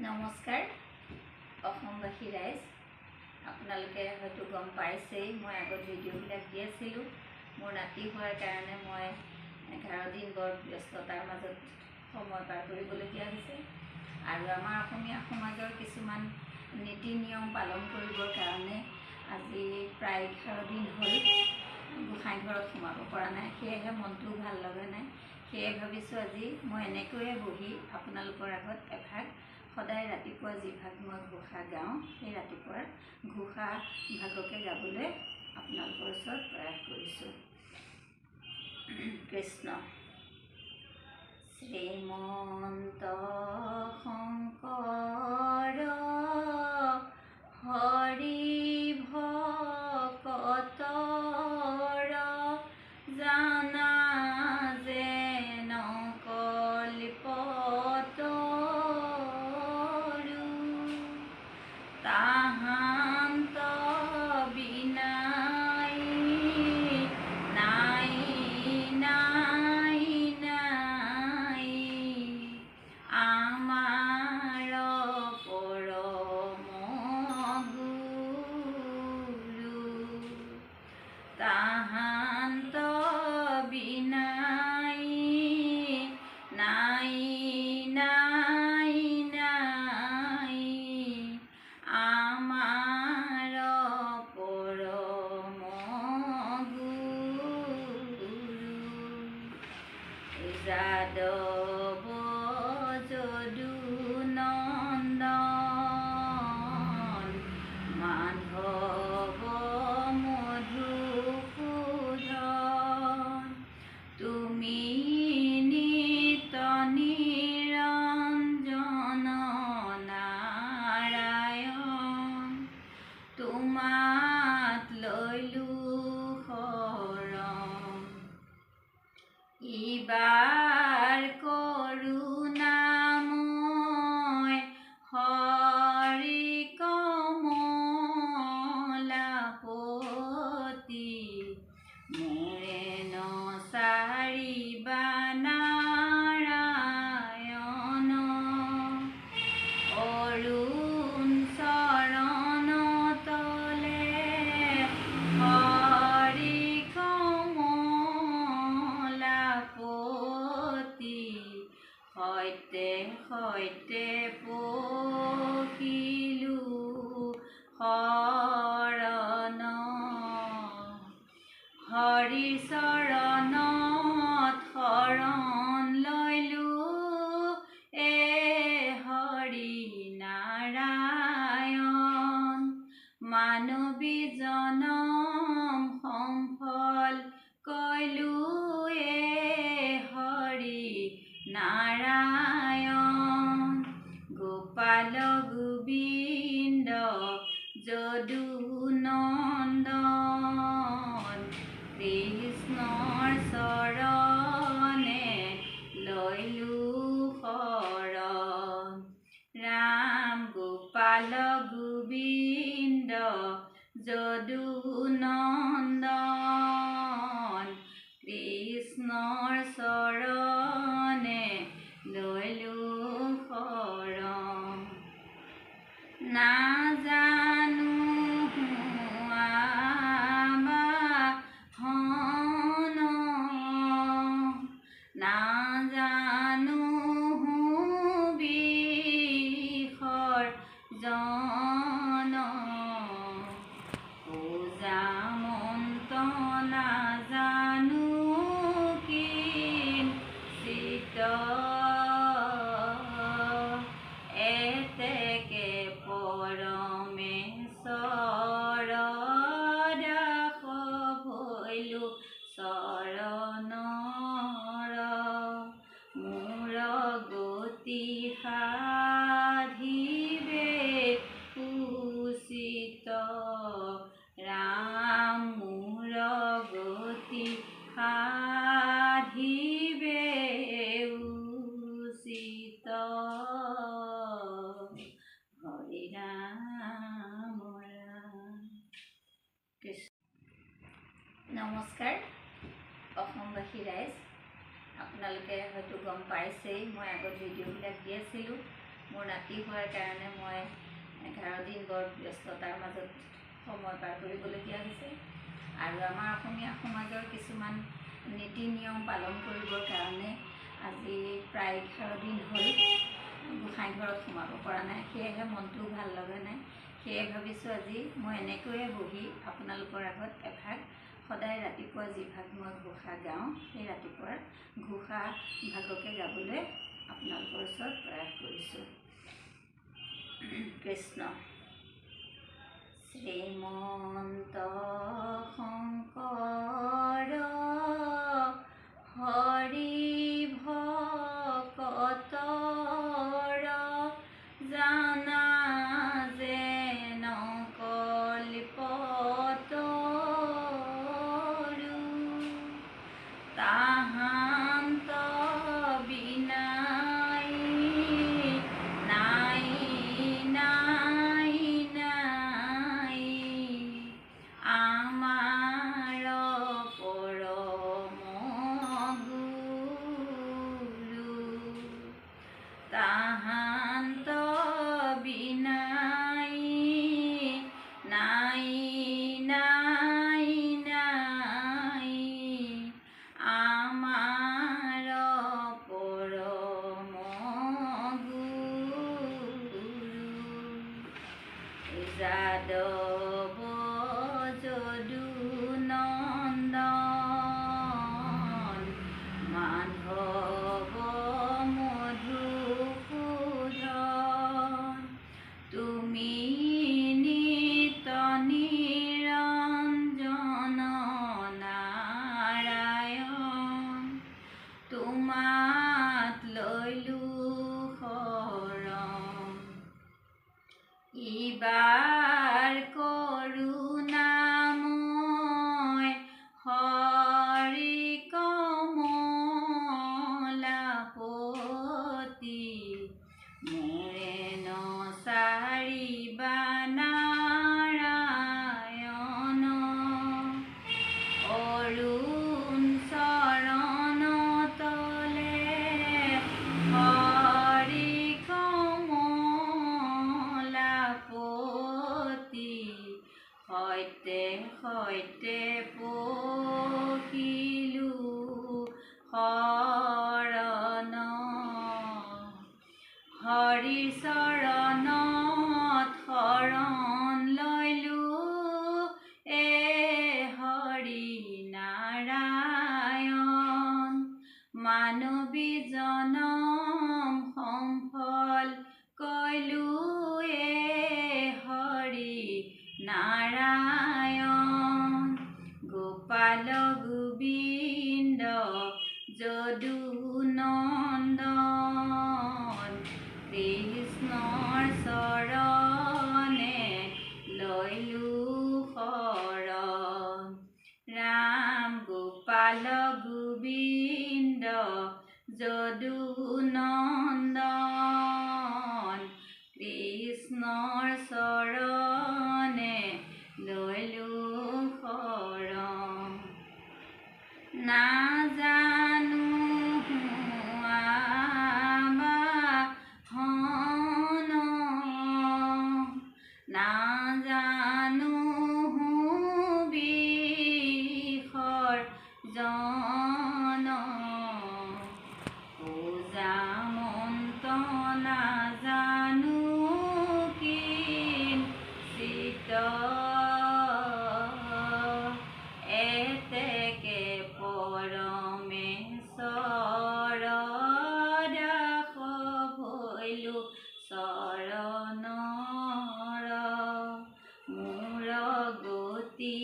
নমস্কাৰ অসমবাসী ৰাইজ, আপোনালোকে হয়তো গম পাইছেই মই আগত ভিডিঅ'বিলাক দি আছিলোঁ। মোৰ নাতি হোৱাৰ কাৰণে মই 11 দিন বৰ ব্যস্ততাৰ মাজত সময় পাৰ কৰিবলগীয়া হৈছে আৰু আমাৰ অসমীয়া সমাজৰ কিছুমান নীতি নিয়ম পালন কৰিবৰ কাৰণে আজি প্ৰায় 11 দিন হ'ল গোসাঁই ঘৰত সোমাব পৰা নাই। সেয়েহে মনটো ভাল লগা নাই। সেয়ে ভাবিছোঁ আজি মই এনেকৈয়ে বহি আপোনালোকৰ আগত এভাগ সদায় ৰাতিপুৱা যিভাগ মই ঘোষা গাওঁ সেই ৰাতিপুৱাৰ ঘোষা ভাগকে গাবলৈ আপোনালোকৰ ওচৰত প্ৰয়াস কৰিছোঁ। কৃষ্ণ শ্ৰীমন্ত শংকৰ হৰি ভকতৰ জানা যেন কল্পতৰু তাহান্ত বিনাই নাই নাই নাই আমাৰ পৰম গুৰু তাহান্ত বিনাই নাই নাই নাই আমাৰ পৰম গুৰু যাদৱ যদু নন্দন মাধৱ মধুসূদন তুমি নিত নিৰঞ্জন নাৰায়ণ তোমাত লৈলো শৰণ ইবাৰ কৰোণাময় হৰি কমলাপতি মোৰে নচাৰিবা নাৰায়ণ অৰুণ চৰণ তলে হৰি কমলাপতি সৈতে সৈতে পখিলো শৰণ হৰি চৰণত শৰণ লৈলো এ হৰি নাৰায়ণ মানৱী জনম সম্ফল কৈলো এ হৰি নাৰায়ণ গোপাল গোবিন্দ যদু নন্দন কৃষ্ণৰ চৰণে লৈলো শৰণ ৰাম গোপাল গোবিন্দ যদু নন্দন কৃষ্ণৰ চৰণে লৈলো শৰণ নাজানো হন নাজানো বিষৰ জন পূজা মন্ত্ৰ নাজানো চিত এতেকে পৰমেশ্বৰ দাস ভৈলো চৰণৰ মোৰ গতি সাধিবে উচিত ৰাম মোৰ গতি সাধিবে উচিত হৰি ৰাম ৰাম কৃষ্ণ। নমস্কাৰ অসমবাসী ৰাইজ, আপোনালোকে হয়তো গম পাইছেই মই আগত ভিডিঅ'বিলাক দি আছিলোঁ। মোৰ নাতি হোৱাৰ কাৰণে মই 11 দিন বৰ ব্যস্ততাৰ মাজত সময় পাৰ কৰিবলগীয়া হৈছে। আৰু আমাৰ অসমীয়া সমাজৰ কিছুমান নীতি নিয়ম পালন কৰিবৰ কাৰণে আজি প্ৰায় 11 দিন হ'ল গোসাঁই ঘৰত সোমাব পৰা নাই। সেয়েহে মনটোও ভাল লগা নাই। সেয়ে ভাবিছোঁ আজি মই এনেকৈয়ে বহি আপোনালোকৰ আগত এভাগ সদায় ৰাতিপুৱা যিভাগ মই ঘোষা গাওঁ সেই ৰাতিপুৱাৰ ঘোষা ভাগকে গাবলৈ আপোনালোকৰ ওচৰত প্ৰয়াস কৰিছোঁ। কৃষ্ণ। শ্ৰীমন্ত শংকৰ হৰি ভকতৰ জানা যেন কল্পতৰু তাহান্ত বিনাই নাই নাই নাই আমাৰ পৰম গুৰু তাহান্ত বিনাই নাই নাই নাই আমাৰ পৰম গুৰু যাদৱ যদু নন্দন মাধৱ মধুসূদন তুমি নিত নিৰঞ্জন নাৰায়ণ তোমাত লৈলো শৰণ ইবাৰ কৰোণাময় হৰি কমলাপতি মোৰে নচাৰিবা নাৰায়ণ অৰুণ চৰণ তলে হৰি কমলাপতি সৈতে সৈতে পখিলো শৰণ হৰি চৰণত শৰণ লৈলো এ হৰি নাৰায়ণ মানৱী জনম সম্ফল কৈলো এ হৰি নাৰায়ণ গোপাল গোবিন্দ যদু নন্দন কৃষ্ণৰ চৰণে লৈলো শৰণ ৰাম গোপাল গোবিন্দ যদু নন্দন কৃষ্ণৰ চৰণে লৈলো শৰণ নাজানো আবাহন নাজানো বিসৰ্জন পূজা মন্ত্ৰ নাজানো কিঞ্চিত এতেকে পৰমেশ্বৰ দাস ভৈলো চৰণৰ মোৰ গতি